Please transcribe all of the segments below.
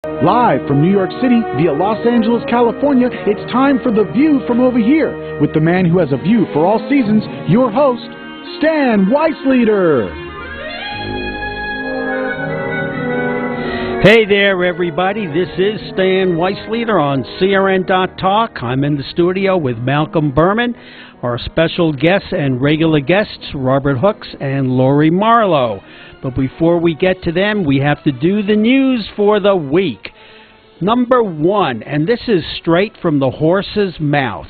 Live from New York City via Los Angeles, California, it's time for The View from Over Here with the man who has a view for all seasons, your host, Stan Weisleder. Hey there, everybody. This is Stan Weisleder on CRN.Talk. I'm in the studio with Malcolm Burman, our special guests and regular guests, Robert Hooks and Lorrie Marlow. But before we get to them, we have to do the news for the week. Number one, and this is straight from the horse's mouth.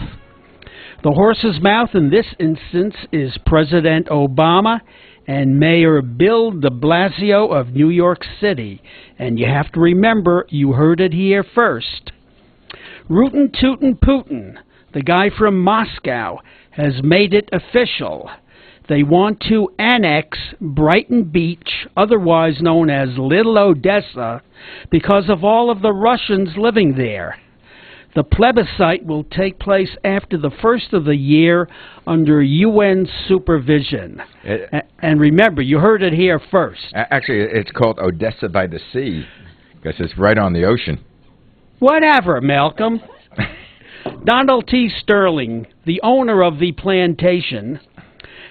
The horse's mouth in this instance is President Obama and Mayor Bill de Blasio of New York City. And you have to remember, you heard it here first. Rootin' Tootin' Putin, the guy from Moscow, has made it official. They want to annex Brighton Beach, otherwise known as Little Odessa, because of all of the Russians living there. The plebiscite will take place after the first of the year under UN supervision. And remember, you heard it here first. Actually, it's called Odessa by the Sea, because it's right on the ocean. Whatever, Malcolm. Donald T. Sterling, the owner of the plantation,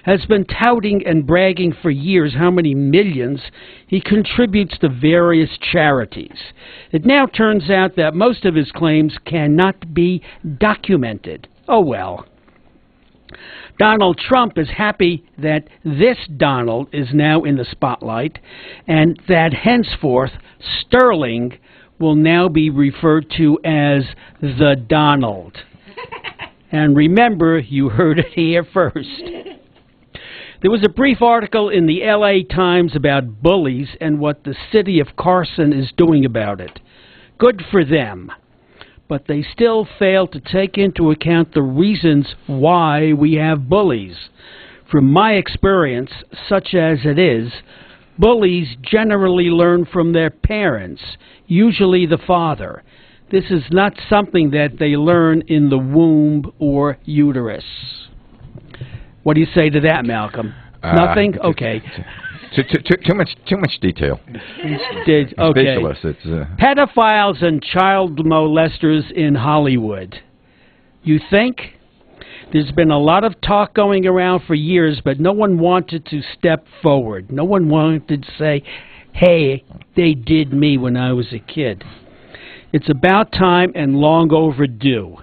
has been touting and bragging for years how many millions he contributes to various charities. It now turns out that most of his claims cannot be documented. Oh well. Donald Trump is happy that this Donald is now in the spotlight and that henceforth Sterling will now be referred to as the Donald. And remember, you heard it here first. There was a brief article in the LA Times about bullies and what the city of Carson is doing about it. Good for them. But they still fail to take into account the reasons why we have bullies. From my experience, such as it is, bullies generally learn from their parents, usually the father. This is not something that they learn in the womb or uterus. What do you say to that, Malcolm? Nothing? Okay. Too much detail. Okay. Speechless. Pedophiles and child molesters in Hollywood. You think? There's been a lot of talk going around for years, but no one wanted to step forward. No one wanted to say, hey, they did me when I was a kid. It's about time and long overdue.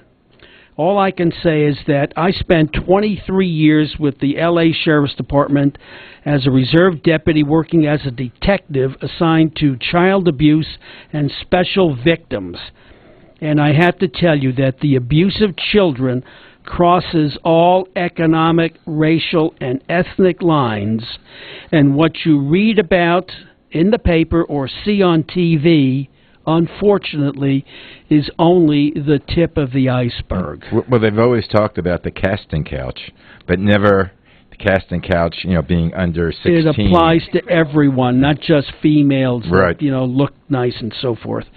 All I can say is that I spent 23 years with the LA Sheriff's Department as a reserve deputy working as a detective assigned to child abuse and special victims. And I have to tell you that the abuse of children crosses all economic, racial, and ethnic lines. And what you read about in the paper or see on TV, unfortunately, is only the tip of the iceberg. Well, they've always talked about the casting couch, but never the casting couch, being under 16. It applies to everyone, not just females right. that, look nice and so forth.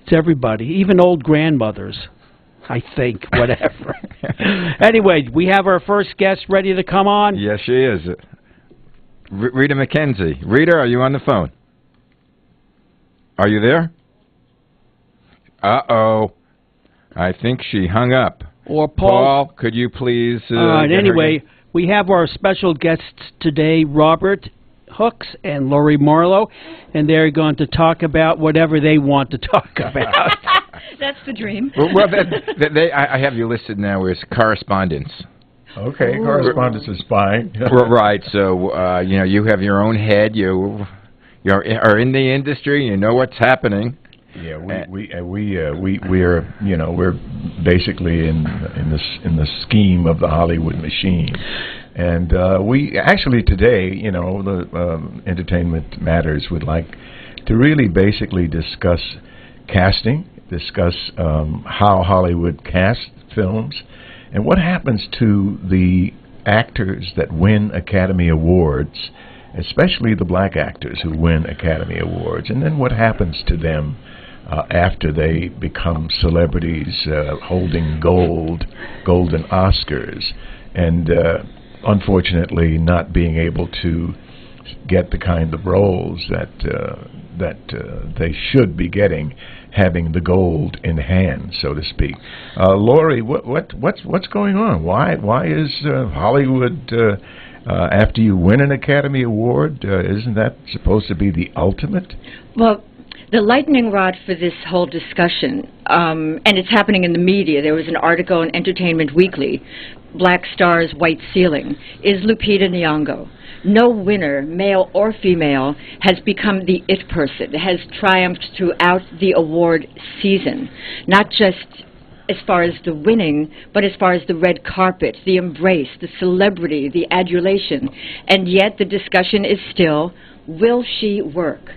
It's everybody, even old grandmothers, I think, whatever. Anyway, we have our first guest ready to come on. Yes, she is. Rita McKenzie. Rita, are you on the phone? Are you there? Uh-oh. I think she hung up. Or Paul, could you please... anyway, we have our special guests today, Robert Hooks and Lorrie Marlow, and they're going to talk about whatever they want to talk about. That's the dream. Well, I have you listed now as correspondence. Okay, correspondence is fine. Right, so, you have your own head, you are in the industry, you know what's happening. Yeah, we are, we're basically in the scheme of the Hollywood machine, and we actually today, the Entertainment Matters would like to really basically discuss casting, discuss how Hollywood casts films, and what happens to the actors that win Academy Awards, especially the black actors who win Academy Awards, and then what happens to them after they become celebrities holding golden Oscars, and unfortunately not being able to get the kind of roles that they should be getting, having the gold in hand, so to speak. Lorrie, what's going on? Why is Hollywood, after you win an Academy Award, isn't that supposed to be the ultimate? Well, the lightning rod for this whole discussion, and it's happening in the media. There was an article in Entertainment Weekly, Black Stars, White Ceiling, is Lupita Nyong'o. No winner, male or female, has become the it person, has triumphed throughout the award season, not just as far as the winning, but as far as the red carpet, the embrace, the celebrity, the adulation. And yet the discussion is still, will she work?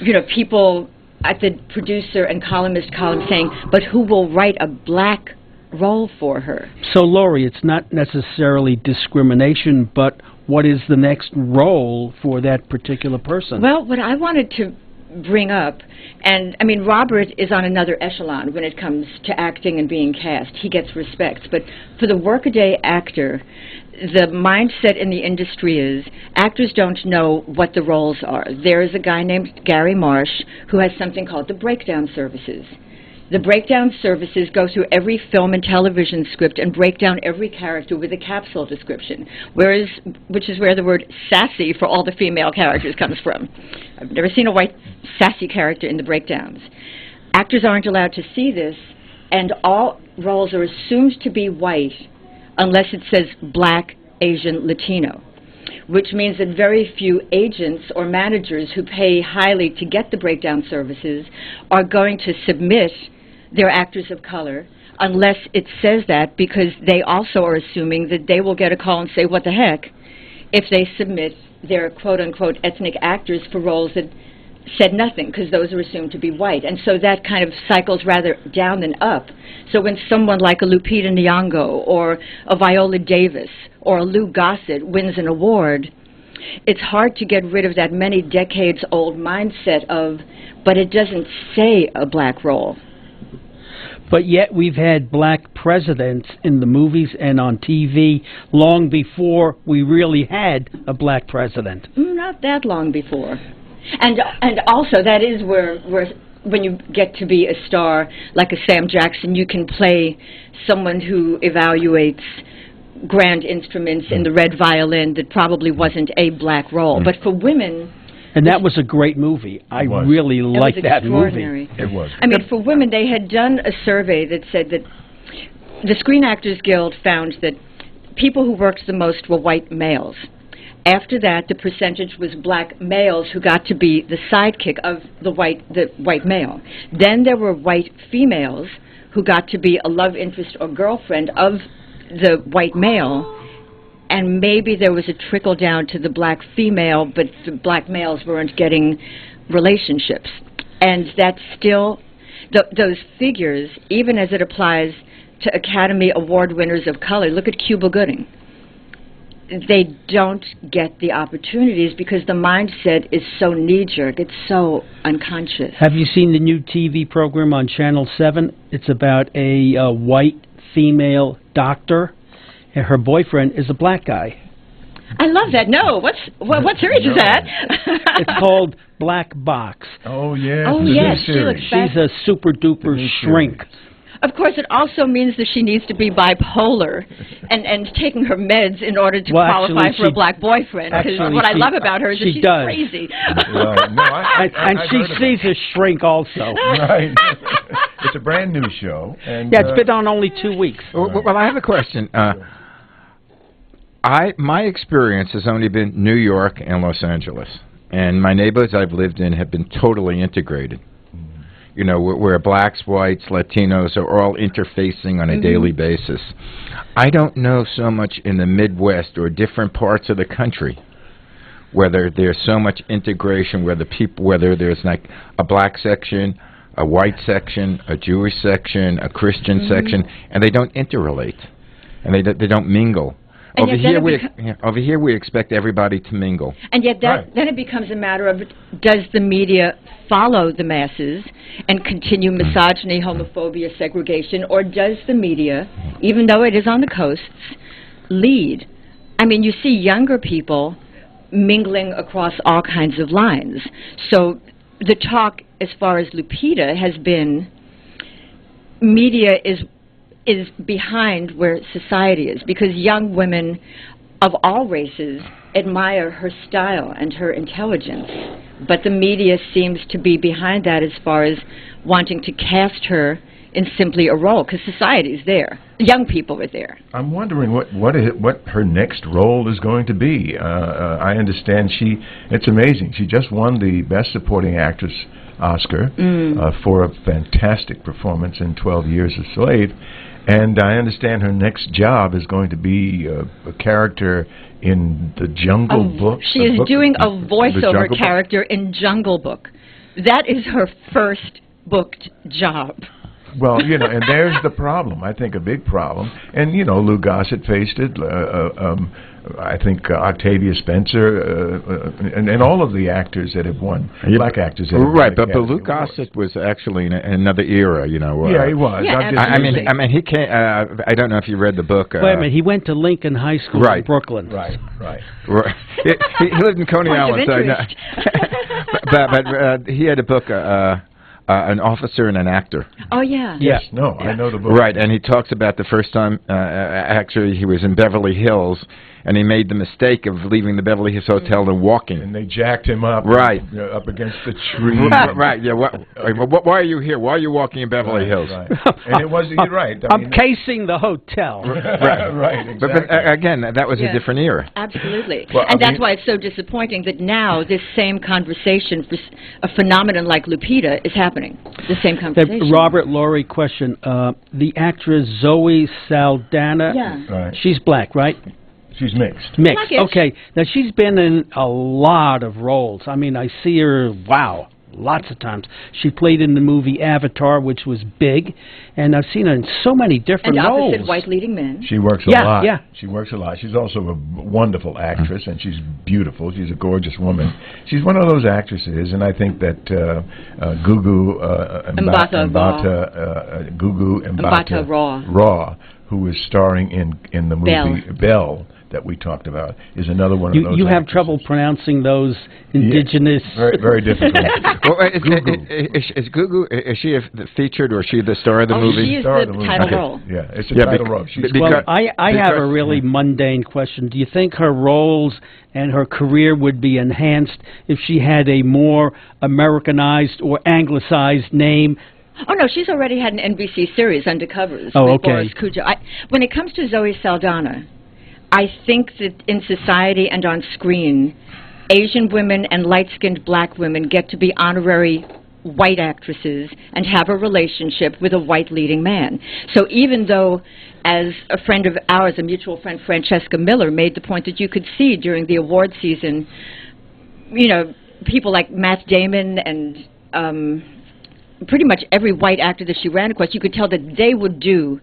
You know, people at the producer and columnist column saying, but who will write a black role for her? So, Lorrie, it's not necessarily discrimination, but what is the next role for that particular person? Well, what I wanted to bring up, and I mean, Robert is on another echelon when it comes to acting and being cast. He gets respect. But for the workaday actor, the mindset in the industry is actors don't know what the roles are. There is a guy named Gary Marsh who has something called the breakdown services. The breakdown services go through every film and television script and break down every character with a capsule description, which is where the word sassy for all the female characters comes from. I've never seen a white sassy character in the breakdowns. Actors aren't allowed to see this, and all roles are assumed to be white unless it says Black, Asian, Latino, which means that very few agents or managers who pay highly to get the breakdown services are going to submit their actors of color unless it says that, because they also are assuming that they will get a call and say, what the heck, if they submit their quote-unquote ethnic actors for roles that said nothing, because those are assumed to be white. And so that kind of cycles rather down than up. So when someone like a Lupita Nyong'o or a Viola Davis or a Lou Gossett wins an award, it's hard to get rid of that many decades-old mindset of, but it doesn't say a black role. But yet we've had black presidents in the movies and on TV long before we really had a black president. Not that long before. And also, that is where when you get to be a star like a Sam Jackson, you can play someone who evaluates grand instruments in the red violin that probably wasn't a black role. But for women... And that was a great movie. I really liked that movie. It was. I mean, for women, they had done a survey that said that the Screen Actors Guild found that people who worked the most were white males. After that, the percentage was black males who got to be the sidekick of the white male. Then there were white females who got to be a love interest or girlfriend of the white male, and maybe there was a trickle down to the black female, but the black males weren't getting relationships. And that's still, those figures, even as it applies to Academy Award winners of color, look at Cuba Gooding. They don't get the opportunities because the mindset is so knee-jerk. It's so unconscious. Have you seen the new TV program on Channel 7? It's about a white female doctor, and her boyfriend is a black guy. I love that. No, what series is that? It's called Black Box. Oh, yes. Oh, yes. She's a super-duper shrink. Of course, it also means that she needs to be bipolar and taking her meds in order to qualify for a black boyfriend. Because what I love about her is that she's crazy. And she sees a shrink also. Right. It's a brand new show. And, yeah, it's been on only 2 weeks. Well, I have a question. My experience has only been New York and Los Angeles. And my neighborhoods I've lived in have been totally integrated. You know, where blacks, whites, Latinos are all interfacing on a daily basis. I don't know so much in the Midwest or different parts of the country whether there's so much integration, whether there's like a black section, a white section, a Jewish section, a Christian section, and they don't interrelate, and they don't mingle. Over here, we expect everybody to mingle. And yet then it becomes a matter of, does the media follow the masses and continue misogyny, homophobia, segregation, or does the media, even though it is on the coasts, lead? I mean, you see younger people mingling across all kinds of lines. So the talk as far as Lupita has been, media is behind where society is, because young women of all races admire her style and her intelligence, but the media seems to be behind that as far as wanting to cast her in simply a role, because society is there. Young people are there. I'm wondering what her next role is going to be. I understand it's amazing. She just won the Best Supporting Actress Oscar for a fantastic performance in 12 Years a Slave. And I understand her next job is going to be a character in the Jungle Book. She is doing a voiceover character in Jungle Book. That is her first booked job. Well, and there's the problem. I think a big problem. And, Lou Gossett faced it. I think Octavia Spencer and all of the actors that have won, black actors. That have right, but Lou Gossett was actually in another era, yeah, he was. Yeah, I mean, he can't. I don't know if you read the book. Wait a minute, he went to Lincoln High School in Brooklyn. Right. he lived in Coney Island. So but he had a book. An Officer and an Actor. Oh, yeah. Yes, no, I know the book. Right, and he talks about the first time, actually, he was in Beverly Hills, and he made the mistake of leaving the Beverly Hills Hotel and walking. And they jacked him up. Right. Up against the tree. Right, yeah. Why are you here? Why are you walking in Beverly Hills? Right. And it was, you're right. I'm casing the hotel. Right, exactly. But again, that was a different era. Absolutely. Well, and that's why it's so disappointing that now this same conversation for a phenomenon like Lupita is happening. The same conversation. Robert Lorrie question. The actress Zoe Saldana, Right. she's black, right? She's mixed. Mixed. Blackish. Okay. Now, she's been in a lot of roles. I mean, I see her, lots of times. She played in the movie Avatar, which was big, and I've seen her in so many different roles. And opposite white leading men. She works a lot. Yeah. She works a lot. She's also a wonderful actress, and she's beautiful. She's a gorgeous woman. She's one of those actresses, and I think that Gugu Mbata Raw, who is starring in the movie Belle that we talked about, is another one of those. You have trouble pronouncing those indigenous. Very, very difficult. Is Gugu? Is she featured, or is she the star of the movie? She is the title role. Yeah, it's a title role. Well, I have a really mundane question. Do you think her roles and her career would be enhanced if she had a more Americanized or anglicized name? Oh, no, she's already had an NBC series, Undercovers, with Boris Cujo. When it comes to Zoe Saldana, I think that in society and on screen, Asian women and light-skinned black women get to be honorary white actresses and have a relationship with a white leading man. So even though, as a friend of ours, a mutual friend, Francesca Miller, made the point that you could see during the award season, people like Matt Damon and pretty much every white actor that she ran across, you could tell that they would do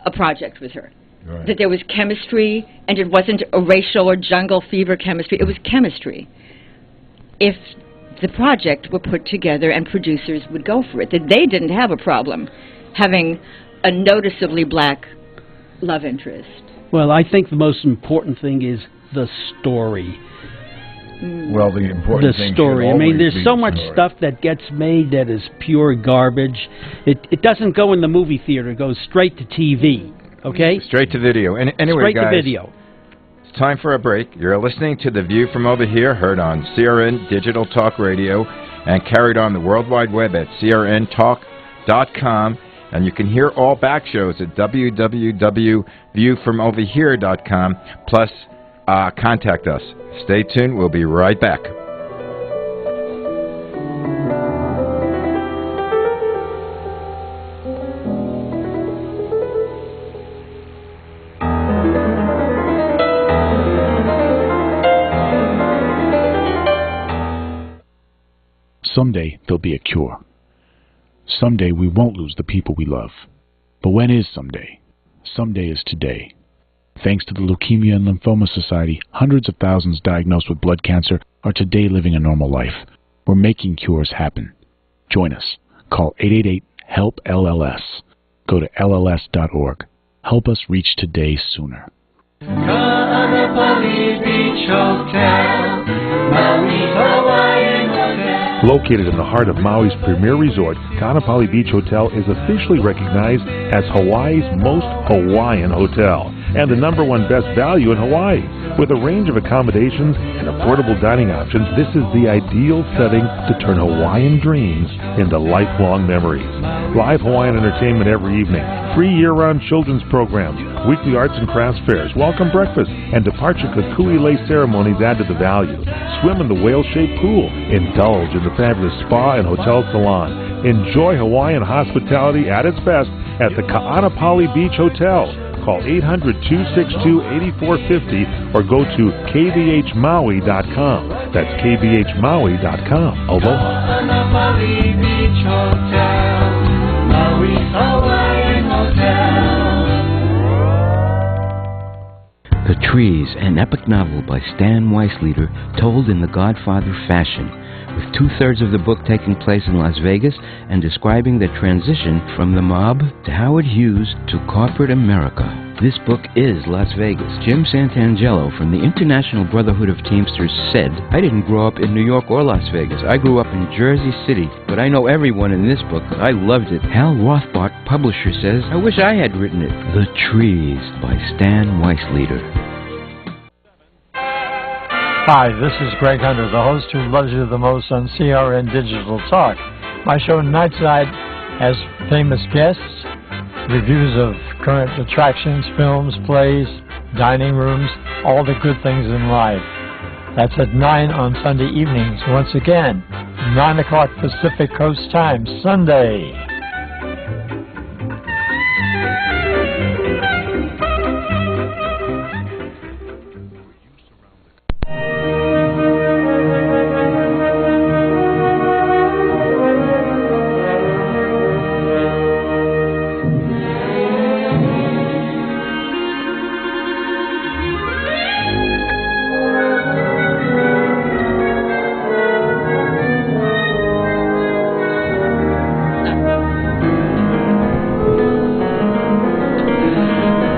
a project with her. Right. That there was chemistry, and it wasn't a racial or jungle fever chemistry. It was chemistry. If the project were put together and producers would go for it, that they didn't have a problem having a noticeably black love interest. Well, I think the most important thing is the story. Well, the important thing story. I mean, there's so much story. stuff that gets made that is pure garbage. It doesn't go in the movie theater. It goes straight to TV. Okay? Straight to video. Anyway, straight guys, to video. It's time for a break. You're listening to The View from Over Here, heard on CRN Digital Talk Radio and carried on the World Wide Web at crntalk.com. And you can hear all back shows at www.viewfromoverhere.com. Plus, contact us. Stay tuned. We'll be right back. Someday there'll be a cure. Someday we won't lose the people we love. But when is someday? Someday is today. Thanks to the Leukemia and Lymphoma Society, hundreds of thousands diagnosed with blood cancer are today living a normal life. We're making cures happen. Join us. Call 888-HELP-LLS. Go to LLS.org. Help us reach today sooner. Ka'anapali Beach Hotel, Maui Hawaiian Hotel. Located in the heart of Maui's premier resort, Ka'anapali Beach Hotel is officially recognized as Hawaii's most Hawaiian hotel and the #1 best value in Hawaii. With a range of accommodations and affordable dining options, this is the ideal setting to turn Hawaiian dreams into lifelong memories. Live Hawaiian entertainment every evening, free year-round children's programs, weekly arts and crafts fairs, welcome breakfast, and departure kukui lei ceremonies add to the value. Swim in the whale-shaped pool. Indulge in the fabulous spa and hotel salon. Enjoy Hawaiian hospitality at its best at the Ka'anapali Beach Hotel. Call 800-262-8450 or go to kvhmaui.com. That's kvhmaui.com. Aloha. Ka'anapali Beach Hotel, Maui Hawaiian Hotel. The Trees, an epic novel by Stan Weisleder, told in the Godfather fashion, with 2/3 of the book taking place in Las Vegas and describing the transition from the mob to Howard Hughes to corporate America. This book is Las Vegas. Jim Santangelo from the International Brotherhood of Teamsters said, "I didn't grow up in New York or Las Vegas. I grew up in Jersey City, but I know everyone in this book. I loved it." Hal Rothbart, publisher, says, "I wish I had written it." The Trees by Stan Weisleder. Hi, this is Greg Hunter, the host who loves you the most on CRN Digital Talk. My show Nightside has famous guests, reviews of current attractions, films, plays, dining rooms, all the good things in life. That's at 9 on Sunday evenings. Once again, 9 o'clock Pacific Coast time, Sunday.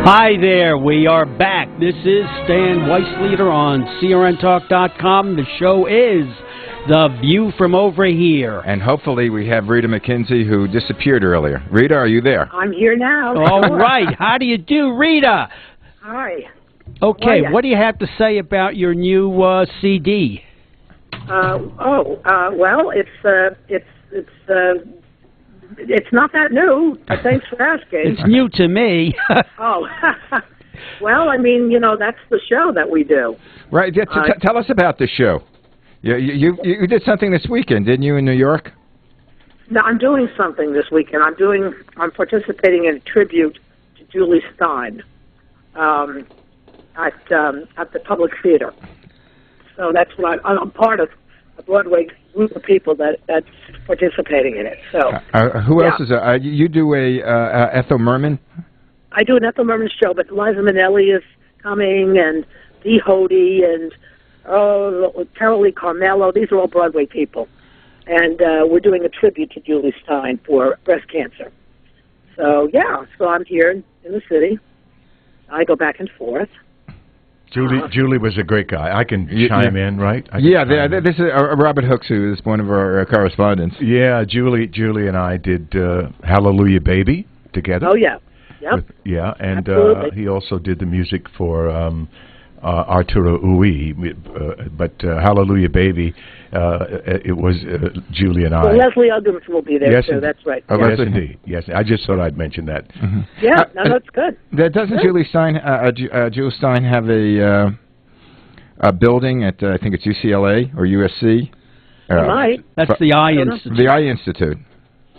Hi there, we are back. This is Stan Weisleder on CRNTalk.com. The show is The View from Over Here. And hopefully we have Rita McKenzie, who disappeared earlier. Rita, are you there? I'm here now. All right. How do you do, Rita? Hi. Okay, Well, what do you have to say about your new CD? Well, it's not that new, but thanks for asking. It's new to me. Oh, well, I mean, that's the show that we do. Right. Tell us about the show. You did something this weekend, didn't you, in New York? No, I'm doing something this weekend. I'm participating in a tribute to Julie Stein at the Public Theater. So that's what I'm part of. A Broadway group of people that's participating in it. So who else is there? You do a Ethel Merman? I do an Ethel Merman show, but Liza Minnelli is coming, and Dee Hoadie, and Carol Lee Carmelo. These are all Broadway people, and we're doing a tribute to Julie Stein for breast cancer. So so I'm here in the city. I go back and forth. Julie was a great guy. I can chime in, right? This is Robert Hooks, who is one of our correspondents. Yeah, Julie and I did Hallelujah Baby together. Oh, yeah. Yep. And he also did the music for Arturo Ui, but Hallelujah Baby, it was Julie and I. Well, Leslie Uggams will be there, too. That's right. Yes, indeed. Yes, I just thought I'd mention that. Mm-hmm. Yeah, that's good. Doesn't Julie Stein, Julie Stein have a building at, I think it's UCLA or USC? Right. That's the Eye Institute. The Eye Institute.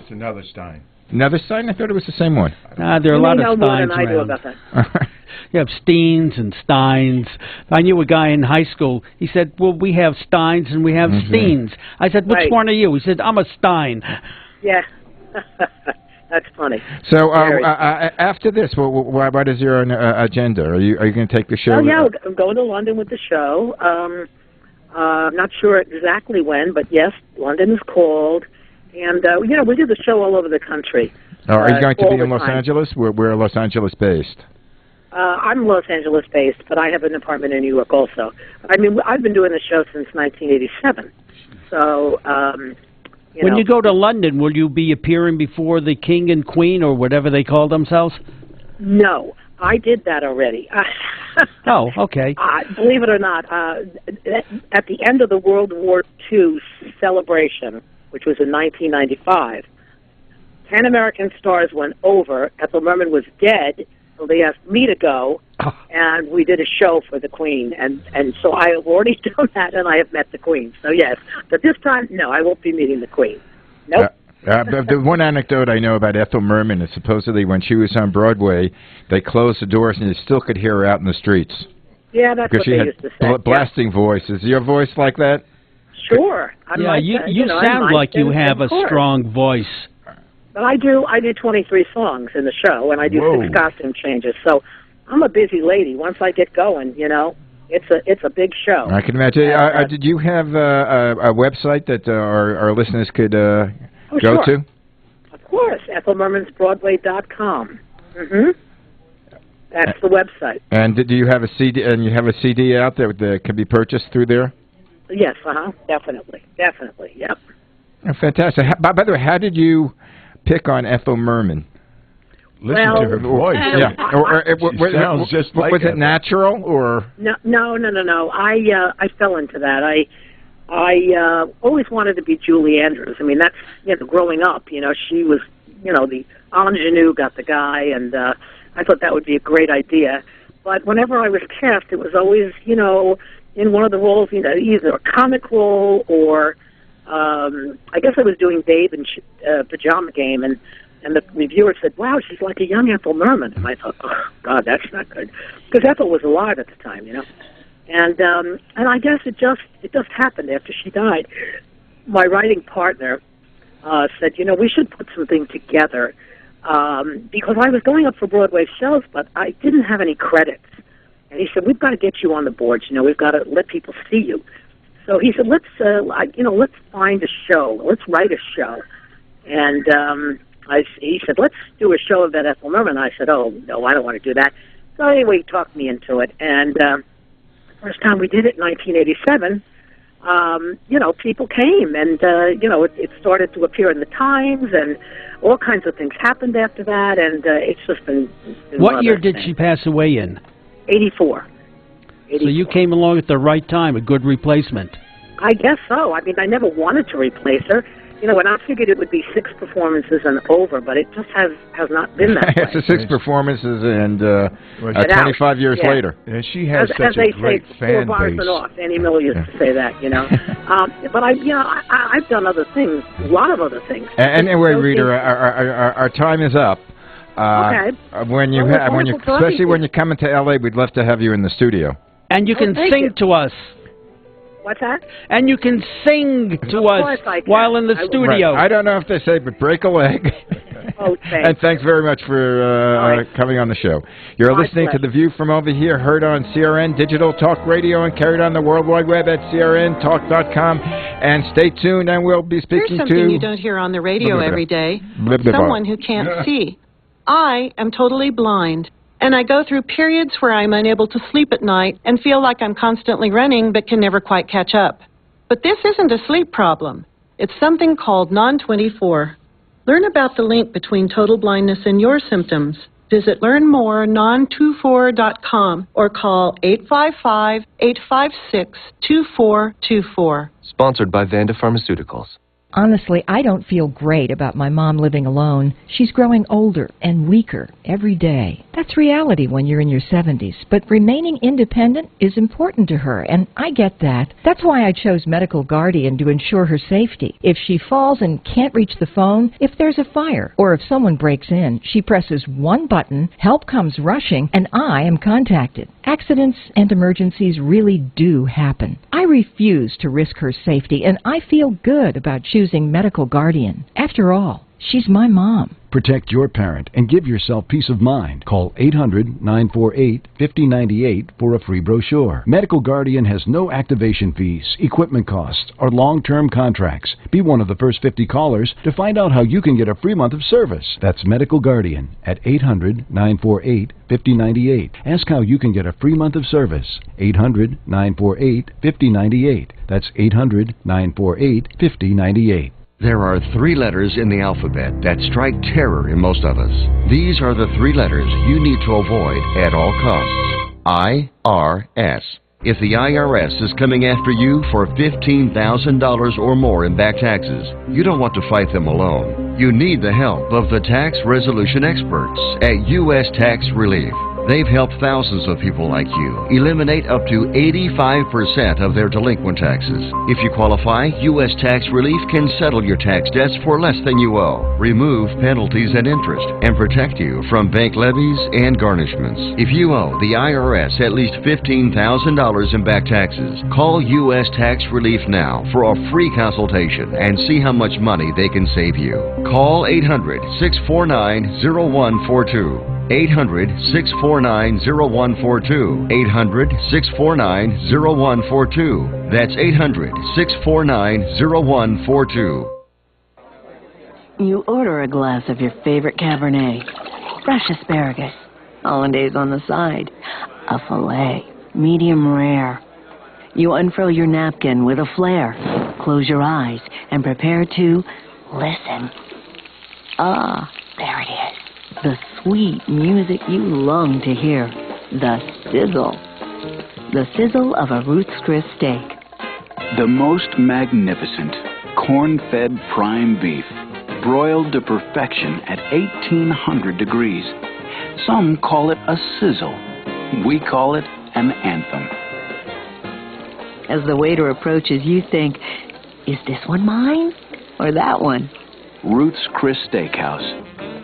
It's another Stein. Another Stein? I thought it was the same one. There are a lot of Steins more than I do around. about that. You have Steens and Steins. I knew a guy in high school. He said, well, we have Steins and we have Steens. I said, which one are you? He said, I'm a Stein. Yeah. That's funny. So after this, what is your agenda? Are you going to take the show? Oh, yeah, I'm going to London with the show. I'm not sure exactly when, but yes, London is called. And, we do the show all over the country. Are you going to be in Los time. Angeles? We're Los Angeles based. I'm Los Angeles based, but I have an apartment in New York also. I mean, I've been doing the show since 1987. So, when you go to London, will you be appearing before the King and Queen or whatever they call themselves? No, I did that already. Oh, okay. Believe it or not, at the end of the World War II celebration, which was in 1995, 10 American stars went over. Ethel Merman was dead, so they asked me to go, and we did a show for the Queen. And so I have already done that, and I have met the Queen. So, yes. But this time, no, I won't be meeting the Queen. Nope. The one anecdote I know about Ethel Merman is supposedly when she was on Broadway, they closed the doors and you still could hear her out in the streets. Yeah, that's what they used to say. Because she had blasting voice. Is your voice like that? Sure. You sound like you have a strong voice. But I do 23 songs in the show, and I do 6 costume changes. So I'm a busy lady. Once I get going, it's a big show. I can imagine. Did you have a website that our listeners could go to? Of course, EthelMermansBroadway.com. That's the website. And do you have a CD? And you have a CD out there that can be purchased through there? Yes, definitely, yep. Oh, fantastic. By the way, how did you pick on Ethel Merman? Listen to her voice. Yeah. She sounds just like was it natural or? No. I fell into that. I always wanted to be Julie Andrews. I mean, that's growing up. She was the ingenue got the guy, and I thought that would be a great idea. But whenever I was cast, it was always in one of the roles, either a comic role or I guess I was doing Babe and Pajama Game, and the reviewer said, "Wow, she's like a young Ethel Merman." And I thought, "Oh God, that's not good," because Ethel was alive at the time, And I guess it just happened after she died. My writing partner said, we should put something together because I was going up for Broadway shows, but I didn't have any credits. And he said, "We've got to get you on the boards. We've got to let people see you." So he said, "Let's find a show. Let's write a show." And he said, "Let's do a show about Ethel Merman." I said, "Oh no, I don't want to do that." So anyway, he talked me into it, and first time we did it in 1987, people came, and it started to appear in the Times, and all kinds of things happened after that, and it's just been What year did she pass away in? 84. So you came along at the right time, a good replacement. I guess so. I mean, I never wanted to replace her. When I figured it would be 6 performances and over, but it just has not been that way. It's 6 performances and 25 years later. And she has such a great fan base. 4 bars and off. Annie Miller used to say that, But I've done other things, a lot of other things. Anyway, Rita, our time is up. Okay. Especially when you come into LA, we'd love to have you in the studio. And you can sing to us. What's that? And you can sing to us while in the studio. Right. I don't know if they say, but break a leg. Oh, thanks. And thanks very much for coming on the show. You're listening to The View from Over Here, heard on CRN Digital Talk Radio and carried on the World Wide Web at crntalk.com. And stay tuned, and we'll be speaking Here's something you don't hear on the radio every day. Someone who can't see. I am totally blind. And I go through periods where I'm unable to sleep at night and feel like I'm constantly running but can never quite catch up. But this isn't a sleep problem. It's something called non-24. Learn about the link between total blindness and your symptoms. Visit learnmorenon24.com or call 855-856-2424. Sponsored by Vanda Pharmaceuticals. Honestly, I don't feel great about my mom living alone. She's growing older and weaker every day. That's reality when you're in your 70s, but remaining independent is important to her, and I get that. That's why I chose Medical Guardian to ensure her safety. If she falls and can't reach the phone, if there's a fire, or if someone breaks in, she presses one button, help comes rushing, and I am contacted. Accidents and emergencies really do happen. I refuse to risk her safety, and I feel good about choosing Medical Guardian. After all, she's my mom. Protect your parent and give yourself peace of mind. Call 800-948-5098 for a free brochure. Medical Guardian has no activation fees, equipment costs, or long-term contracts. Be one of the first 50 callers to find out how you can get a free month of service. That's Medical Guardian at 800-948-5098. Ask how you can get a free month of service. 800-948-5098. That's 800-948-5098. There are 3 letters in the alphabet that strike terror in most of us. These are the 3 letters you need to avoid at all costs. IRS. If the IRS is coming after you for $15,000 or more in back taxes, you don't want to fight them alone. You need the help of the tax resolution experts at U.S. Tax Relief. They've helped thousands of people like you eliminate up to 85% of their delinquent taxes. If you qualify, U.S. Tax Relief can settle your tax debts for less than you owe, remove penalties and interest, and protect you from bank levies and garnishments. If you owe the IRS at least $15,000 in back taxes, call U.S. Tax Relief now for a free consultation and see how much money they can save you. Call 800-649-0142. 800-649-0142. 800-649-0142. That's 800-649-0142. You order a glass of your favorite Cabernet, fresh asparagus, hollandaise on the side, a filet, medium rare. You unfurl your napkin with a flair, close your eyes, and prepare to listen. Ah, there it is. The sweet music you long to hear. The sizzle. The sizzle of a Ruth's Chris steak. The most magnificent corn-fed prime beef, broiled to perfection at 1,800 degrees. Some call it a sizzle. We call it an anthem. As the waiter approaches, you think, is this one mine or that one? Ruth's Chris Steakhouse.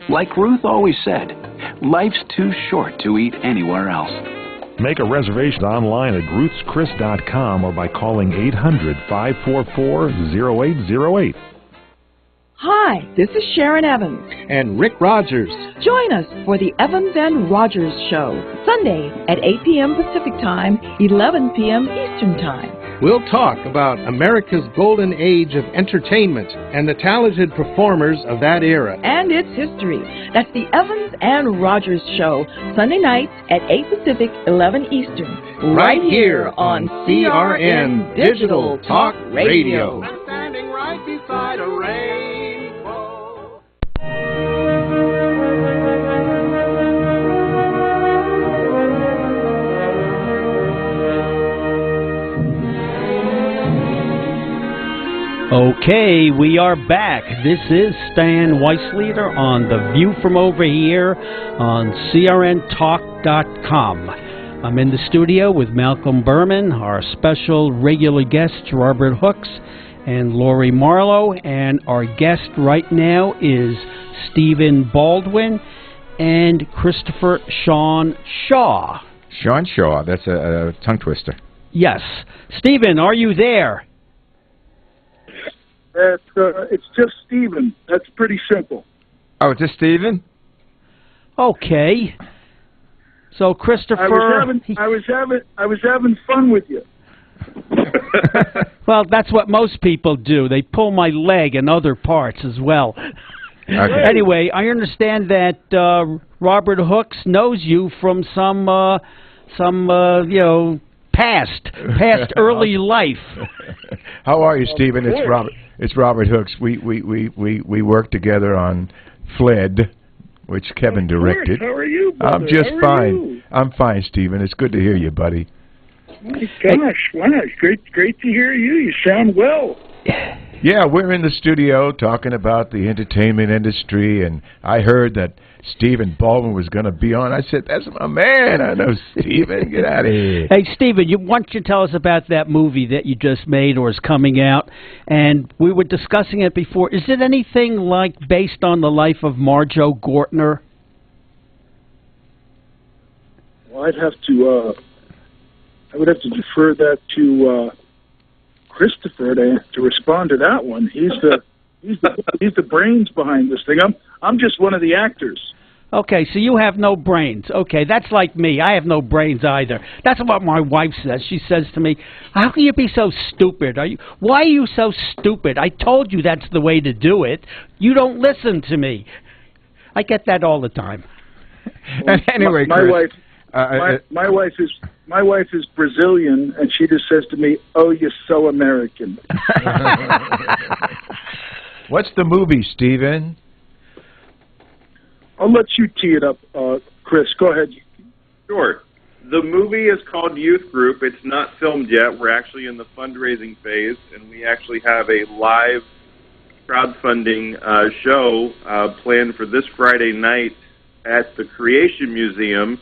Like Ruth always said, life's too short to eat anywhere else. Make a reservation online at ruthschris.com or by calling 800-544-0808. Hi, this is Sharon Evans. And Rick Rogers. Join us for the Evans and Rogers Show, Sunday at 8 p.m. Pacific Time, 11 p.m. Eastern Time. We'll talk about America's golden age of entertainment and the talented performers of that era. And its history. That's the Evans and Rogers Show, Sunday nights at 8 Pacific, 11 Eastern. Right here on CRN Digital Talk Radio. I'm standing right beside a rainbow. Okay, we are back. This is Stan Weisleder on The View from Over Here on CRNTalk.com. I'm in the studio with Malcolm Burman, our special regular guests, Robert Hooks and Lorrie Marlow, and our guest right now is Stephen Baldwin and Christopher Shawn Shaw. Shawn Shaw, that's a tongue twister. Yes. Stephen, are you there? It's just Stephen. That's pretty simple. Oh, it's just Stephen? Okay. So Christopher, I was having fun with you. Well, that's what most people do. They pull my leg and other parts as well. Okay. Anyway, I understand that Robert Hooks knows you from some past early life. How are you, Stephen? It's Robert Hooks. We worked together on Fled, which Kevin directed. How are you, brother? I'm just fine. You? I'm fine, Stephen. It's good to hear you, buddy. My gosh, wow, great to hear you. You sound well. Yeah, we're in the studio talking about the entertainment industry, and I heard that Stephen Baldwin was going to be on. I said, that's my man. I know Stephen. Get out of here. Hey, Stephen, why don't you tell us about that movie that you just made or is coming out? And we were discussing it before. Is it anything like based on the life of Marjoe Gortner? Well, I would have to defer that to Christopher to respond to that one. He's the brains behind this thing. I'm just one of the actors. Okay, so you have no brains. Okay, that's like me. I have no brains either. That's what my wife says. She says to me, "How can you be so stupid? Why are you so stupid? I told you that's the way to do it. You don't listen to me." I get that all the time. And anyway, my Chris, my wife is Brazilian, and she just says to me, "Oh, you're so American." What's the movie, Stephen? I'll let you tee it up, Chris. Go ahead. Sure. The movie is called Youth Group. It's not filmed yet. We're actually in the fundraising phase, and we actually have a live crowdfunding show planned for this Friday night at the Creation Museum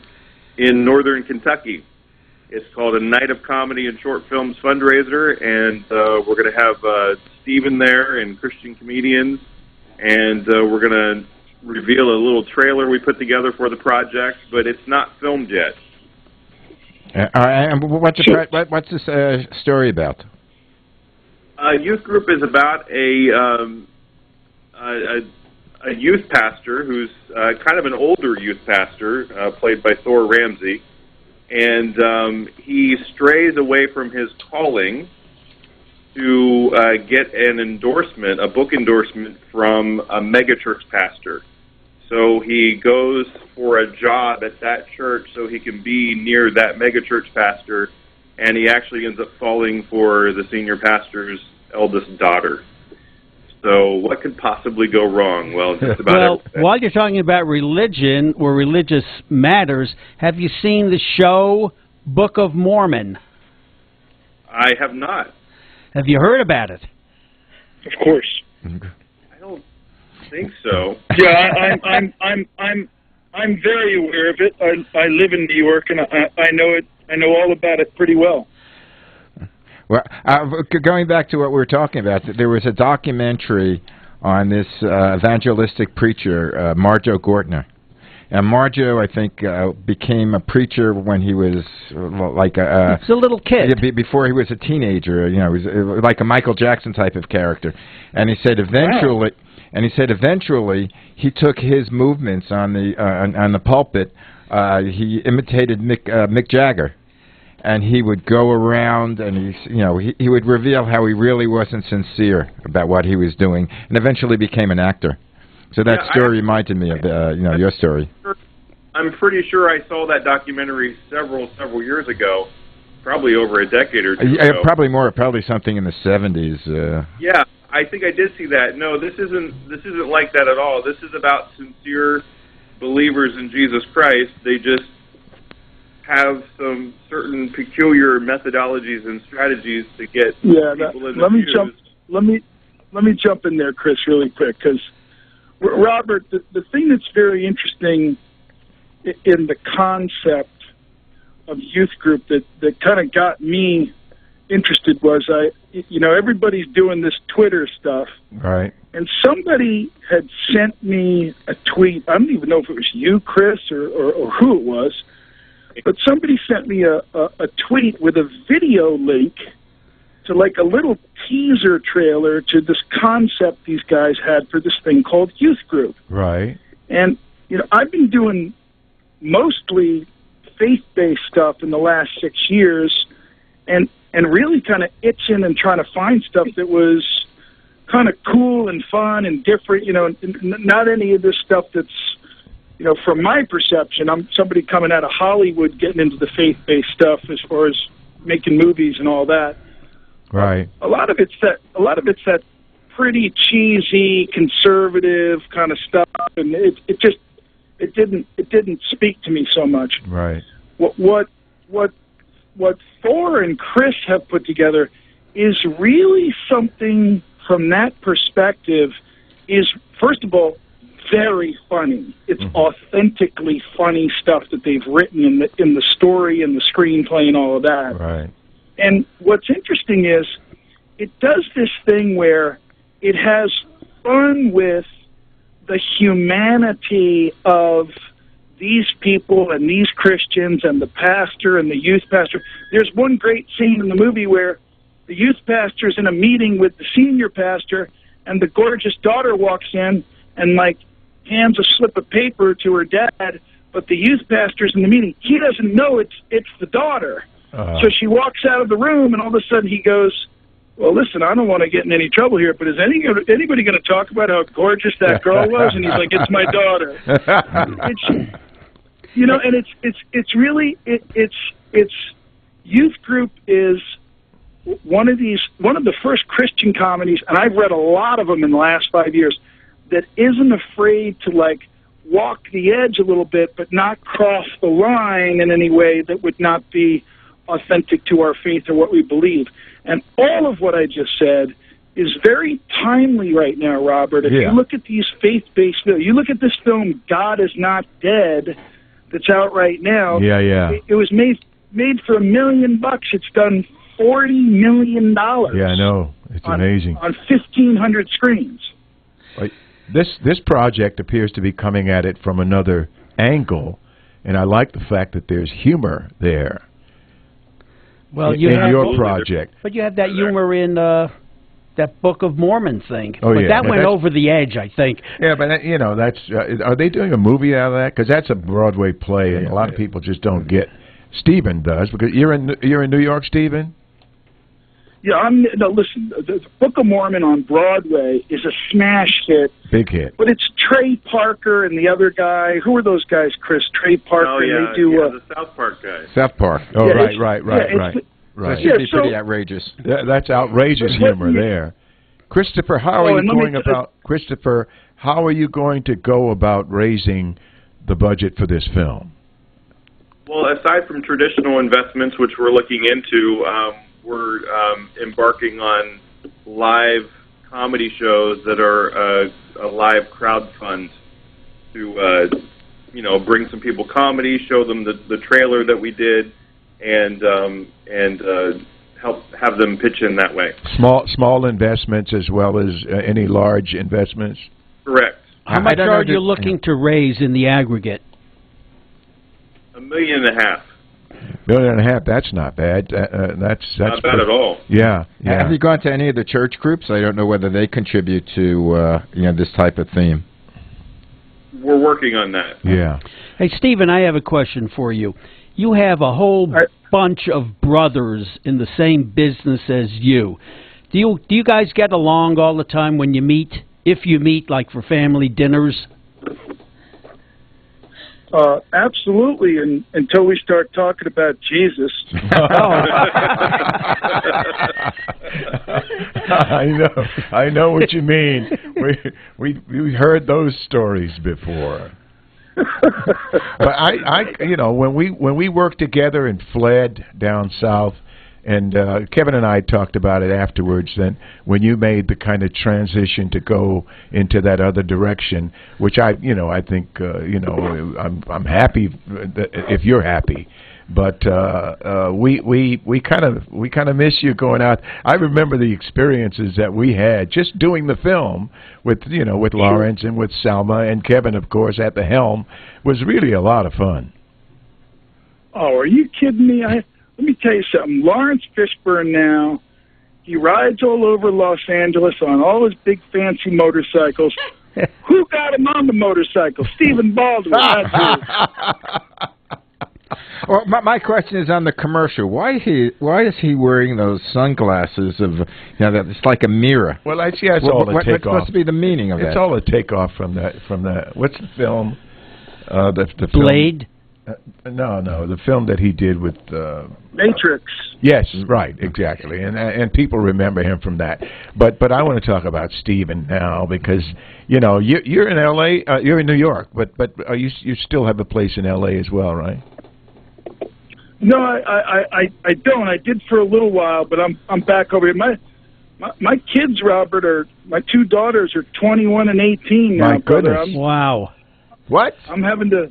in Northern Kentucky. It's called A Night of Comedy and Short Films Fundraiser, and we're going to have Stephen there and Christian comedians, and we're going to reveal a little trailer we put together for the project, but it's not filmed yet. And what's this story about? Youth Group is about a youth pastor who's kind of an older youth pastor, played by Thor Ramsey, and he strays away from his calling to get an endorsement, a book endorsement from a megachurch pastor. So he goes for a job at that church so he can be near that megachurch pastor, and he actually ends up falling for the senior pastor's eldest daughter. So what could possibly go wrong? Well, just about everything. While you're talking about religion or religious matters, have you seen the show Book of Mormon? I have not. Have you heard about it? Of course. I don't think so. Yeah, I'm very aware of it. I live in New York, and I know it. I know all about it pretty well. Well, going back to what we were talking about, there was a documentary on this evangelistic preacher, Marjo Gortner. And Marjo, I think, became a preacher when he was like he's a little kid. Before he was a teenager. You know, he was like a Michael Jackson type of character. And he said eventually, he took his movements on the pulpit. He imitated Mick Jagger. And he would go around, and he would reveal how he really wasn't sincere about what he was doing, and eventually became an actor. So that story reminded me of your story. I'm pretty sure I saw that documentary several years ago, probably over a decade or two ago. Probably something in the 70s. Yeah, I think I did see that. No, this isn't like that at all. This is about sincere believers in Jesus Christ. They just have some certain peculiar methodologies and strategies to get people in the pews. Let me jump in there, Chris, really quick, because Robert, the thing that's very interesting in the concept of youth group that kind of got me interested was everybody's doing this Twitter stuff, right? And somebody had sent me a tweet. I don't even know if it was you, Chris, or who it was. But somebody sent me a tweet with a video link to like a little teaser trailer to this concept these guys had for this thing called Youth Group. Right. And, I've been doing mostly faith-based stuff in the last 6 years and really kind of itching and trying to find stuff that was kind of cool and fun and different, not any of this stuff that's, from my perception, I'm somebody coming out of Hollywood getting into the faith-based stuff as far as making movies and all that. Right. A lot of it's that pretty cheesy, conservative kind of stuff, and it didn't speak to me so much. Right. What Thor and Chris have put together is really something from that perspective. Is first of all very funny. It's authentically funny stuff that they've written in the story and the screenplay and all of that. Right. And what's interesting is it does this thing where it has fun with the humanity of these people and these Christians and the pastor and the youth pastor. There's one great scene in the movie where the youth pastor's in a meeting with the senior pastor, and the gorgeous daughter walks in and, like, hands a slip of paper to her dad, but the youth pastor's in the meeting. He doesn't know it's the daughter. So she walks out of the room, and all of a sudden he goes, well, listen, I don't want to get in any trouble here, but is anybody going to talk about how gorgeous that girl was? And he's like, it's my daughter. It's, you know, and it's really Youth Group is one of the first Christian comedies, and I've read a lot of them in the last 5 years, that isn't afraid to like walk the edge a little bit, but not cross the line in any way that would not be authentic to our faith or what we believe. And all of what I just said is very timely right now, Robert. If you look at these faith-based films, you look at this film, God Is Not Dead, that's out right now. It was made for $1 million. It's done $40 million. Yeah, I know. It's amazing. On 1,500 screens. This project appears to be coming at it from another angle, and I like the fact that there's humor there. Well, in your project. But you have that humor in that Book of Mormon thing. Oh, but that went over the edge, I think. Yeah, but you know, that's are they doing a movie out of that? Because that's a Broadway play, and a lot of people just don't get. Stephen does, because you're in New York, Stephen. Yeah, listen, the Book of Mormon on Broadway is a smash hit. Big hit. But it's Trey Parker and the other guy. Who are those guys, Chris? Trey Parker. Oh, yeah, they do, the South Park guy. South Park. Oh, yeah, right. That should be pretty outrageous. That's outrageous humor there. Christopher, how are you going to go about raising the budget for this film? Well, aside from traditional investments, which we're looking into, we're embarking on live comedy shows that are a live crowd fund to, bring some people comedy, show them the trailer that we did, and help have them pitch in that way. Small investments as well as any large investments? Correct. How much are you looking to raise in the aggregate? $1.5 million. $1.5 million, that's not bad. That's not bad at all. Yeah. Have you gone to any of the church groups? I don't know whether they contribute to this type of theme. We're working on that. Yeah. Hey, Stephen, I have a question for you. You have a whole bunch of brothers in the same business as you. Do you guys get along all the time when you meet? If you meet, like for family dinners? Absolutely, and until we start talking about Jesus. I know what you mean. We heard those stories before. But when we worked together and fled down south, and Kevin and I talked about it afterwards, then when you made the kind of transition to go into that other direction, which I think I'm happy if you're happy, but we kind of miss you going out. I remember the experiences that we had just doing the film with Lawrence and with Selma and Kevin, of course, at the helm, was really a lot of fun. Oh, are you kidding me? Let me tell you something. Lawrence Fishburne now, he rides all over Los Angeles on all his big fancy motorcycles. Who got him on the motorcycle? Stephen Baldwin. Well, my question is on the commercial. Why is he wearing those sunglasses of it's like a mirror? Well, it's all a takeoff. What's supposed to be the meaning of that? It's all a takeoff from that. What's the film? The Blade. No, the film that he did with Matrix. Yes, right, exactly, and people remember him from that. But I want to talk about Stephen now because you're in L.A., you're in New York, but you still have a place in L.A. as well, right? No, I don't. I did for a little while, but I'm back over here. My kids, Robert, my two daughters are 21 and 18 now. My goodness! Wow. What? I'm having to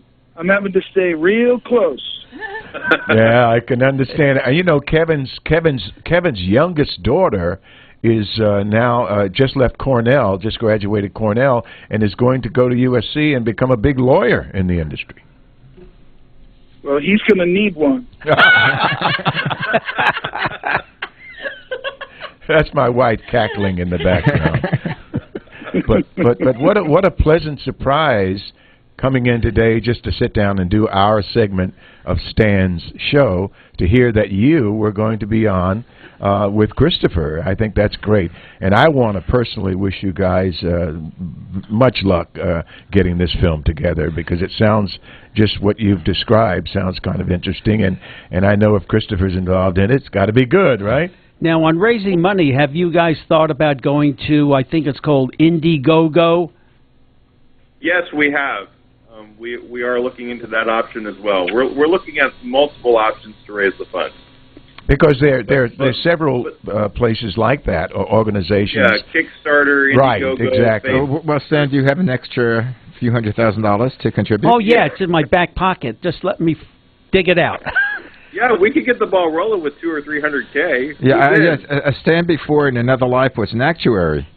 stay real close. Yeah, I can understand. Kevin's youngest daughter is now just left Cornell, just graduated Cornell, and is going to go to USC and become a big lawyer in the industry. Well, he's going to need one. That's my wife cackling in the background. but what a pleasant surprise coming in today just to sit down and do our segment of Stan's show, to hear that you were going to be on with Christopher. I think that's great. And I want to personally wish you guys much luck getting this film together, because it sounds, just what you've described, sounds kind of interesting. And I know if Christopher's involved in it, it's got to be good, right? Now, on raising money, have you guys thought about going to, I think it's called Indiegogo? Yes, we have. We are looking into that option as well. We're looking at multiple options to raise the funds. Because there's several places like that, or organizations. Yeah, Kickstarter, Indiegogo. Right, exactly. Well, Stan, do you have an extra few $100,000 to contribute? Oh, yeah, it's in my back pocket. Just let me dig it out. Yeah, we could get the ball rolling with $200,000 or $300K. Yeah, yes. Stan before in another life was an actuary.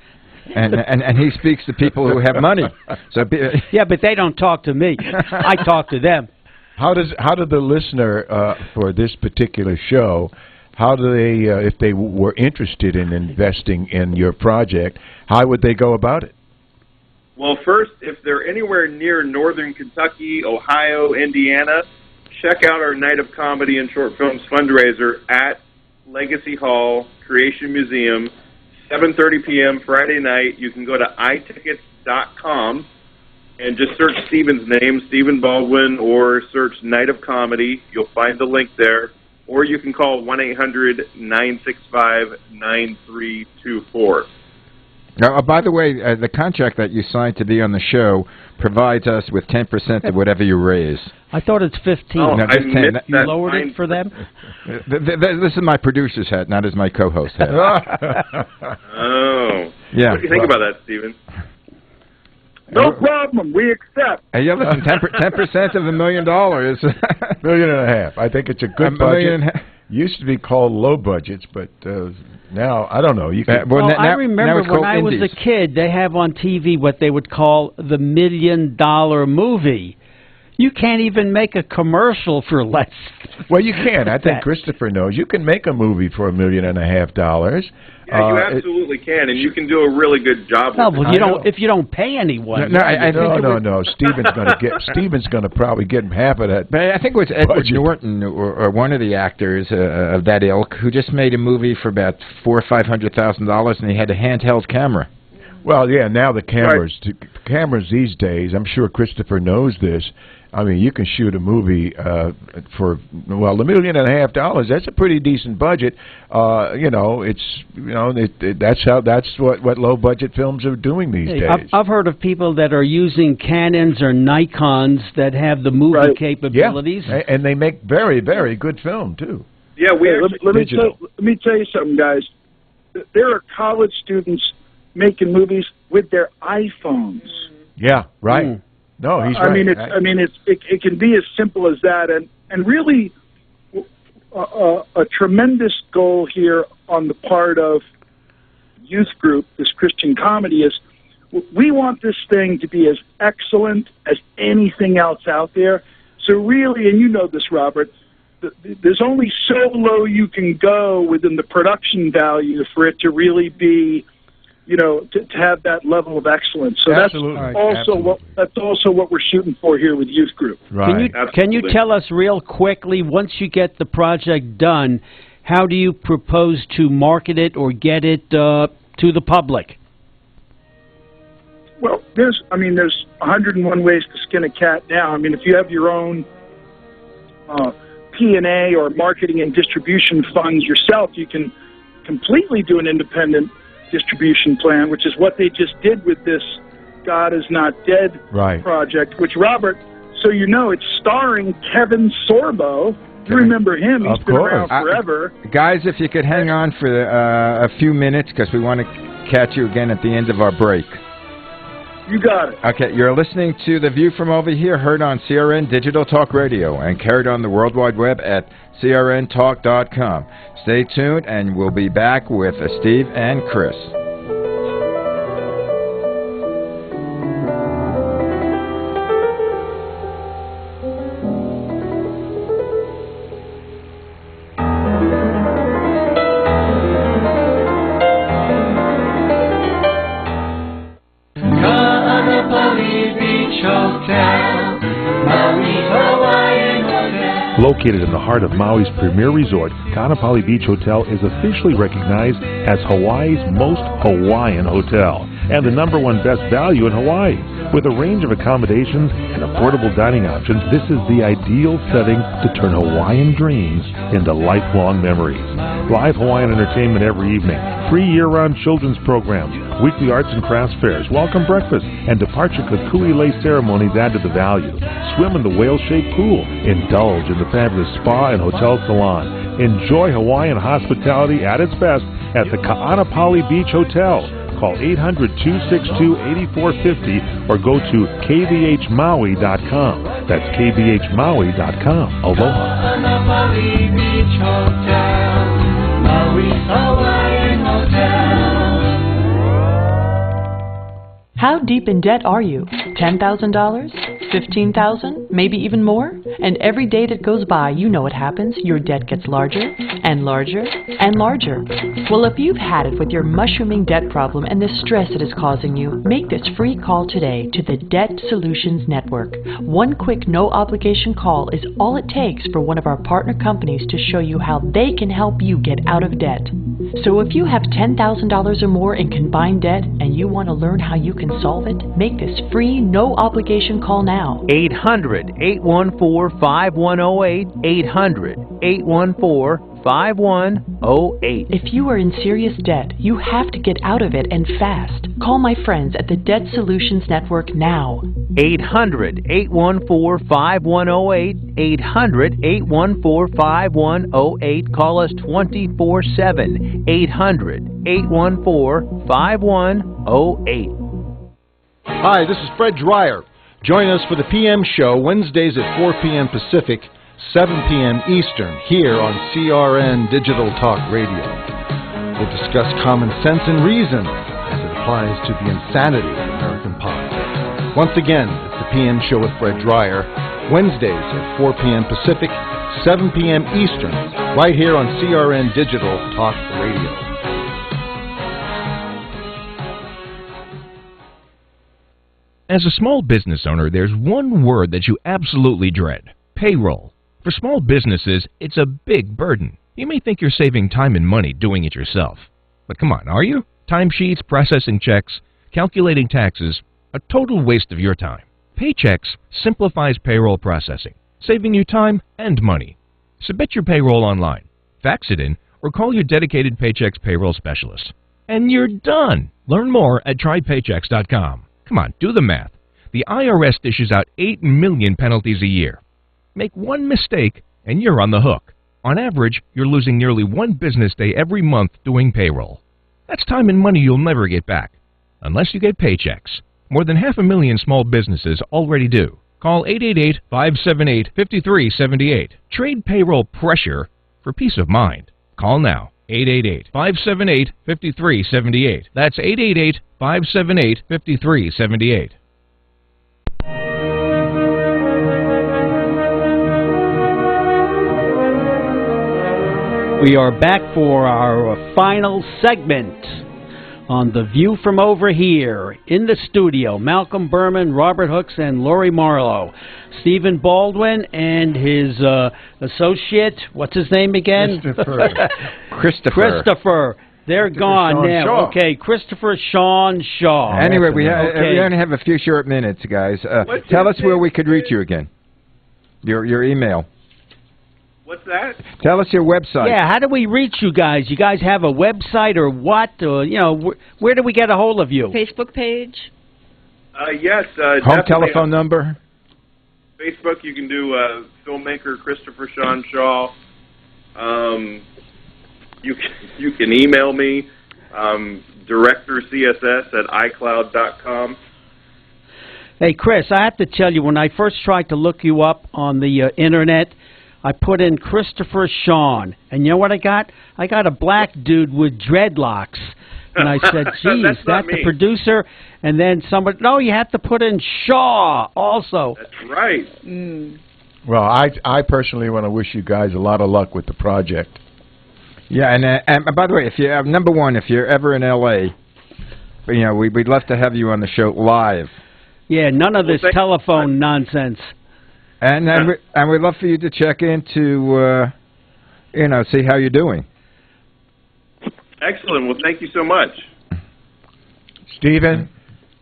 And he speaks to people who have money. So yeah, but they don't talk to me. I talk to them. How did the listener for this particular show, how do they, if they were interested in investing in your project, how would they go about it? Well, first, if they're anywhere near northern Kentucky, Ohio, Indiana, check out our Night of Comedy and Short Films fundraiser at Legacy Hall Creation Museum, 7:30 p.m. Friday night. You can go to itickets.com and just search Stephen's name, Stephen Baldwin, or search Night of Comedy. You'll find the link there. Or you can call 1-800-965-9324. Now, by the way, the contract that you signed to be on the show provides us with 10% of whatever you raise. I thought it's 15. Oh, no, I missed you lowered it for them? This is my producer's hat, not as my co-host hat. Oh. Yeah. What do you think about that, Stephen? No problem. We accept. Hey, yeah, listen, 10% of $1 million. $1.5 million. I think it's a good budget. Used to be called low budgets, but now, I don't know. You can, well, I remember when I was a kid, they have on TV what they would call the $1 million movie. You can't even make a commercial for less. Well, you can. I think Christopher knows. You can make a movie for $1.5 million. Yeah, you absolutely can, and you can do a really good job with it. Well, if you don't pay anyone. No. Stephen's going to probably get half of that. But I think it was Edward Norton or one of the actors of that ilk who just made a movie for about $400,000 or $500,000, and he had a handheld camera. Well, yeah. Now the cameras these days. I'm sure Christopher knows this. I mean, you can shoot a movie for $1.5 million. That's a pretty decent budget. That's what low budget films are doing these days. I've heard of people that are using Canons or Nikons that have the movie capabilities. Yeah. And they make very, very good film too. Yeah, let me tell you something, guys. There are college students making movies with their iPhones. Yeah, right. No, he's right. It can be as simple as that, and really a tremendous goal here on the part of youth group, this Christian comedy, is we want this thing to be as excellent as anything else out there. So really, and you know this, Robert, there's only so low you can go within the production value for it to really be, to have that level of excellence. So that's also what we're shooting for here with youth group. Right. Can you tell us real quickly, once you get the project done, how do you propose to market it or get it to the public? Well, there's 101 ways to skin a cat now. I mean, if you have your own P&A or marketing and distribution funds yourself, you can completely do an independent distribution plan, which is what they just did with this God Is Not Dead project, which, Robert, so you know, it's starring Kevin Sorbo. You remember him. He's been around forever. Guys, if you could hang on for a few minutes, because we want to catch you again at the end of our break. You got it. Okay, you're listening to The View from Over Here, heard on CRN Digital Talk Radio and carried on the World Wide Web at crntalk.com. Stay tuned, and we'll be back with Steve and Chris. Located in the heart of Maui's premier resort, Kaanapali Beach Hotel is officially recognized as Hawaii's most Hawaiian hotel and the #1 best value in Hawaii. With a range of accommodations and affordable dining options, this is the ideal setting to turn Hawaiian dreams into lifelong memories. Live Hawaiian entertainment every evening, free year-round children's programs, weekly arts and crafts fairs, welcome breakfast, and departure kukui lei ceremonies add to the value. Swim in the whale-shaped pool. Indulge in the fabulous spa and hotel salon. Enjoy Hawaiian hospitality at its best at the Kaanapali Beach Hotel. Call 800-262-8450 or go to kbhmaui.com. That's kbhmaui.com. Aloha. Kaanapali Beach Hotel, Maui's Hawaiian Hotel. How deep in debt are you? $10,000? $15,000? Maybe even more? And every day that goes by, you know what happens. Your debt gets larger and larger and larger. Well, if you've had it with your mushrooming debt problem and the stress it is causing you, make this free call today to the Debt Solutions Network. One quick, no-obligation call is all it takes for one of our partner companies to show you how they can help you get out of debt. So if you have $10,000 or more in combined debt and you want to learn how you can solve it, make this free, no-obligation call now. 800-814-5108, 800-814-5108. If you are in serious debt, you have to get out of it and fast. Call my friends at the Debt Solutions Network now. 800-814-5108, 800-814-5108. Call us 24/7, 800-814-5108. Hi, this is Fred Dreyer. Join us for the PM show Wednesdays at 4 p.m. Pacific, 7 p.m. Eastern, here on CRN Digital Talk Radio. We'll discuss common sense and reason as it applies to the insanity of American politics. Once again, it's the PM show with Fred Dreyer, Wednesdays at 4 p.m. Pacific, 7 p.m. Eastern, right here on CRN Digital Talk Radio. As a small business owner, there's one word that you absolutely dread: payroll. For small businesses, it's a big burden. You may think you're saving time and money doing it yourself. But come on, are you? Timesheets, processing checks, calculating taxes, a total waste of your time. Paychex simplifies payroll processing, saving you time and money. Submit your payroll online, fax it in, or call your dedicated Paychex payroll specialist. And you're done! Learn more at trypaychex.com. Come on, do the math. The IRS dishes out 8 million penalties a year. Make one mistake and you're on the hook. On average, you're losing nearly 1 business day every month doing payroll. That's time and money you'll never get back, unless you get Paychex. More than 500,000 small businesses already do. Call 888-578-5378. Trade payroll pressure for peace of mind. Call now. 888-578-5378. That's 888-578-5378. We are back for our final segment on The View from Over Here. In the studio, Malcolm Burman, Robert Hooks, and Lorrie Marlow. Stephen Baldwin and his associate, what's his name again? Christopher. They're gone now. Shaw. Okay, Christopher Shawn Shaw. Anyway, we only have a few short minutes, guys. Tell us where we could reach you again. Your email. What's that? Tell us your website. Yeah, how do we reach you guys? You guys have a website or what? Or, where do we get a hold of you? Facebook page? Yes. Home telephone number? Facebook, you can do filmmaker Christopher Shawn Shaw. You can email me, directorcss@icloud.com. Hey, Chris, I have to tell you, when I first tried to look you up on the Internet, I put in Christopher Shawn, and you know what I got? I got a black dude with dreadlocks. And I said, geez, that's the producer. And then somebody, no, you have to put in Shaw also. That's right. Well, I personally want to wish you guys a lot of luck with the project. Yeah, and by the way, if you number one, if you're ever in L.A., we'd love to have you on the show live. Yeah, none of this telephone nonsense. And we'd love for you to check in to, see how you're doing. Excellent. Well, thank you so much. Stephen,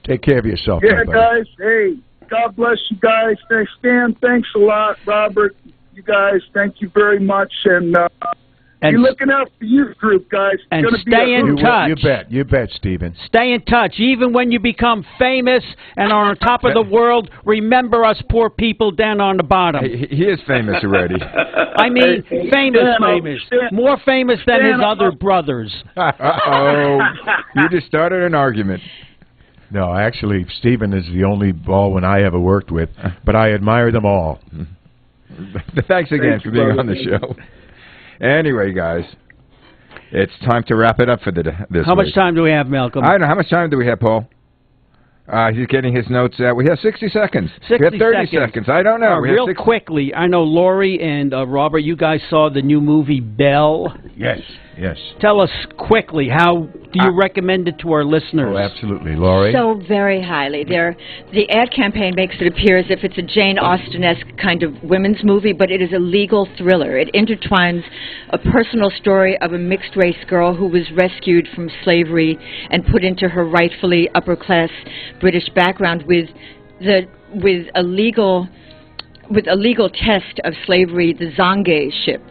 take care of yourself. Yeah, buddy. guys. Hey, God bless you guys. Thanks, Stan. Thanks a lot, Robert. You guys, thank you very much. And be looking out for youth group, guys. It's And gonna stay be a in hoot. touch. You bet, Stephen. Stay in touch. Even when you become famous and are on top of the world, remember us poor people down on the bottom. He is famous already. I mean, famous. More famous than his other brothers. Uh-oh. You just started an argument. No, actually, Stephen is the only Baldwin I ever worked with, but I admire them all. Thanks again for being on the show. Anyway, guys, it's time to wrap it up for this How week. much time do we have, Malcolm? I don't know. How much time do we have, Paul? He's getting his notes out. We have 60 seconds. 60 we have 30 seconds. I don't know. We have Real 60 quickly, I know Lorrie and Robert, you guys saw the new movie Belle. Yes. Tell us quickly, how do you recommend it to our listeners? Oh, absolutely. Lorrie? So very highly. The ad campaign makes it appear as if it's a Jane Austen-esque kind of women's movie, but it is a legal thriller. It intertwines a personal story of a mixed-race girl who was rescued from slavery and put into her rightfully upper-class British background with a legal test of slavery, the Zonge ship.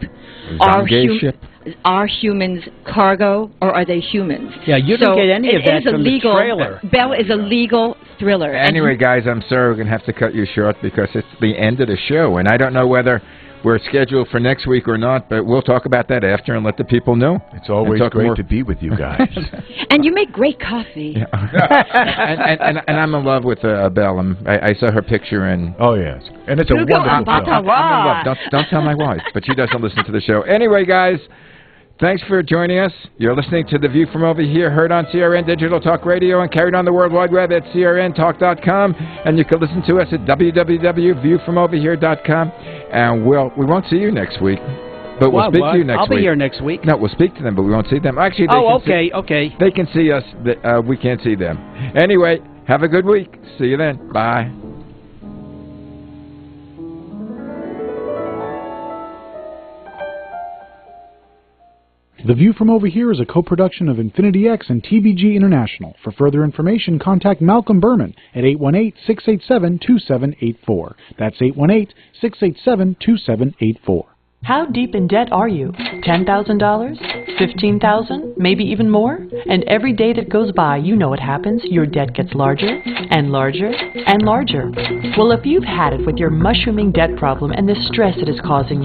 Are humans cargo, or are they humans? Yeah, you don't get any of that from the trailer. Belle is a legal thriller. Anyway, guys, I'm sorry we're going to have to cut you short because it's the end of the show, and I don't know whether we're scheduled for next week or not, but we'll talk about that after and let the people know. It's always great to be with you guys. And you make great coffee. Yeah. and I'm in love with Belle. I saw her picture and... Oh, yes. And it's a wonderful film. I'm in love. Don't tell my wife, but she doesn't listen to the show. Anyway, guys, thanks for joining us. You're listening to The View from Over Here, heard on CRN Digital Talk Radio and carried on the World Wide Web at crntalk.com. And you can listen to us at www.viewfromoverhere.com. And we won't see you next week. But we'll speak to you next week. I'll be here next week. No, we'll speak to them, but we won't see them. Actually, okay. They can see us. We can't see them. Anyway, have a good week. See you then. Bye. The View from Over Here is a co-production of Infinity X and TBG International. For further information, contact Malcolm Burman at 818-687-2784. That's 818-687-2784. How deep in debt are you? $10,000? $15,000? Maybe even more? And every day that goes by, you know what happens. Your debt gets larger and larger and larger. Well, if you've had it with your mushrooming debt problem and the stress it is causing you,